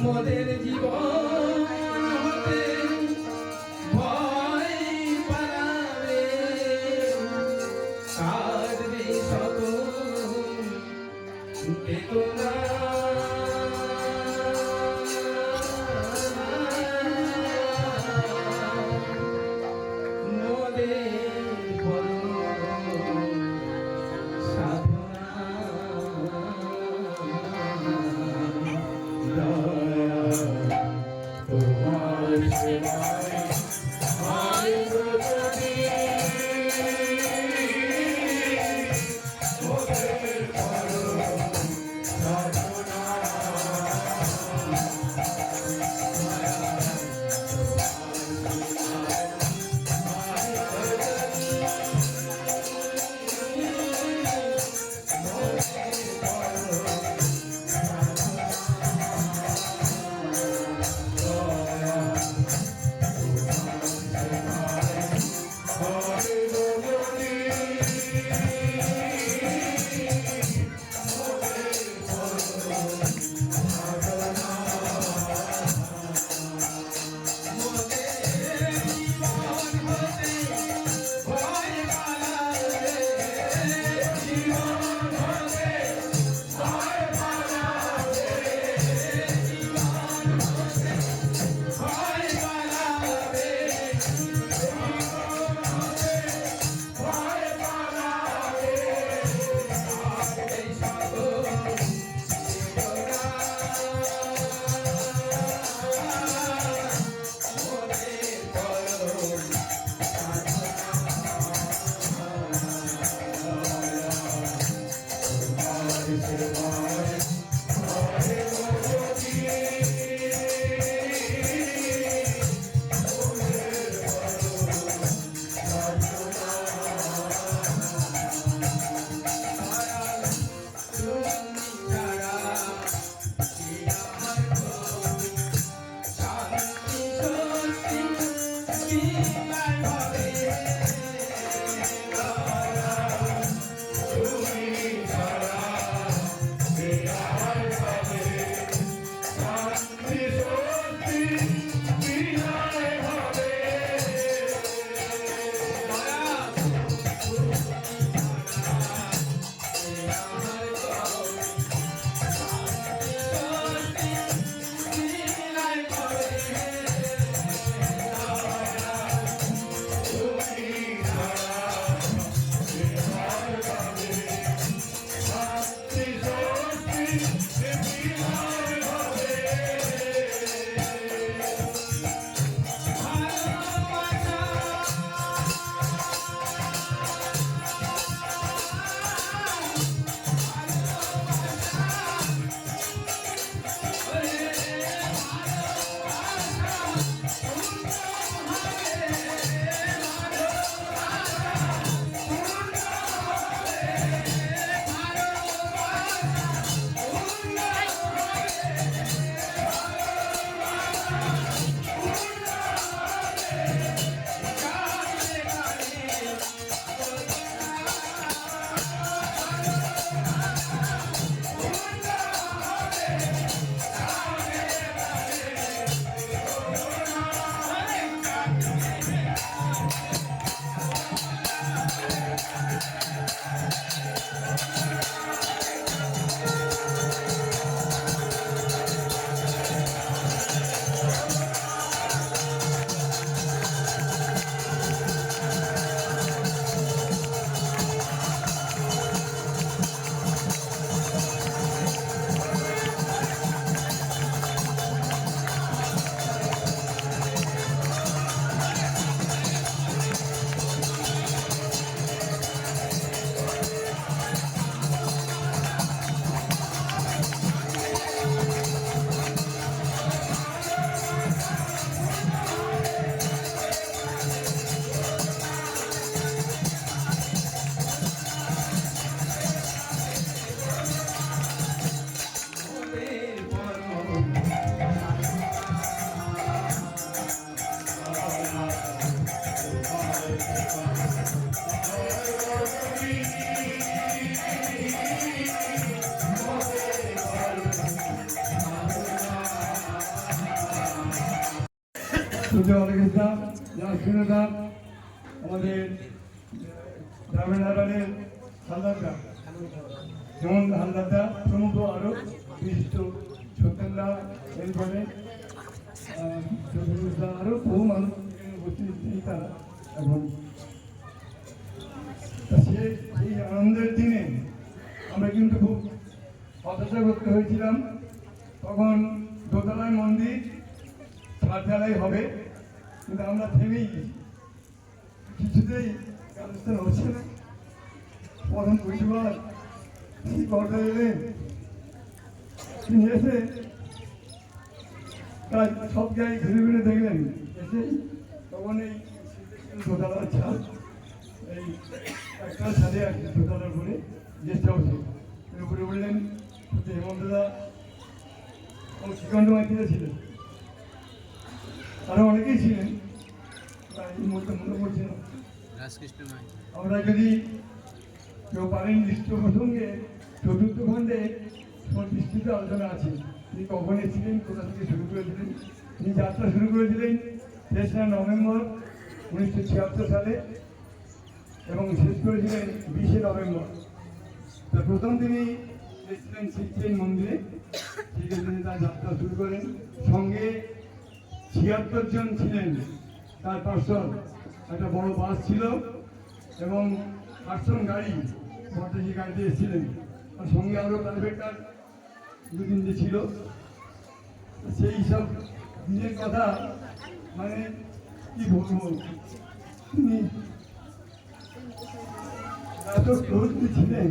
মোদের জীবন হতে ভয় পালাবে, কাঁদবে শত বেদনা। পূজ্য অনেকটা যার শুনেটা আমাদের গ্রামের হারবারের হালদারদা হেমন্ত হালদারদা প্রমুখ আরও বিশিষ্ট সত্যেনদা এরপরে আরও বহু মানুষ উপস্থিত তারা এখন সে এই আনন্দের দিনে আমরা কিন্তু খুব হতাশা করতে হয়েছিলাম। তখন দোতলায় মন্দির, চারতলায় হবে, কিন্তু আমরা থেমেই কিছুতেই অনুষ্ঠান হচ্ছে না। পরম পরিবার শ্রী কর্তা এলেন, তিনি এসে প্রায় সব জায়গায় ঘুরে ঘুরে দেখলেন, এসে তখন এই দোতলার ছাদ, এই একটা ছাদে আর দোতলার উপরে গেস্ট হাউসে উপরে বললেন হেমন্তদা ও শ্রীকণ্ঠ মাইতিরা ছিলেন, আরও অনেকেই ছিলেন, এই মুহূর্তে মনে পড়ছে না। আমরা যদি কেউ পারেন দৃষ্ট প্রসঙ্গে চতুর্থ খণ্ডে বিস্তৃত আলোচনা আছে, তিনি কখন এসেছিলেন, কোথা থেকে শুরু করেছিলেন। তিনি যাত্রা শুরু করেছিলেন 3রা নভেম্বর 1976 সালে এবং শেষ করেছিলেন 20শে নভেম্বর। তা প্রথম তিনি এসেছিলেন শিবচেন মন্দিরে, সেখানে তার যাত্রা শুরু করেন। সঙ্গে 76 জন ছিলেন তার পার্সন, একটা বড় বাস ছিল এবং 8 জন গাড়ি, ভর্তাজি গাড়িতে এসেছিলেন। আর সঙ্গে আরও প্রাইভেট কার 2-3টে ছিল। সেই সব দিনের কথা মানে কি বলবো, তিনি এত ক্লোজলি ছিলেন,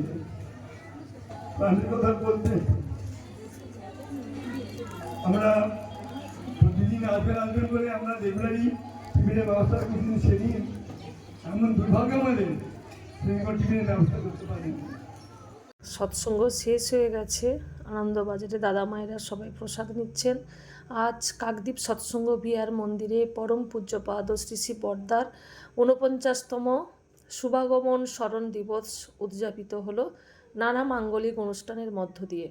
প্রাণের কথা বলতে আমরা প্রতিদিন আসবেন করে আমরা রেগুলারই টিফিনের ব্যবস্থা করছি, সেদিন এমন দুর্ভাগ্য আমাদের সেদিন টিফিনের ব্যবস্থা করতে পারি। সৎসঙ্গ শেষ হয়ে গেছে, আনন্দবাজারে দাদা মায়েরা সবাই প্রসাদ নিচ্ছেন। আজ কাকদ্বীপ সৎসঙ্গ বিহার মন্দিরে পরম পূজ্যপাদ শ্রী শ্রী পর্দার 49তম শুভাগমন স্মরণ দিবস উদযাপিত হলো নানা মাঙ্গলিক অনুষ্ঠানের মধ্য দিয়ে।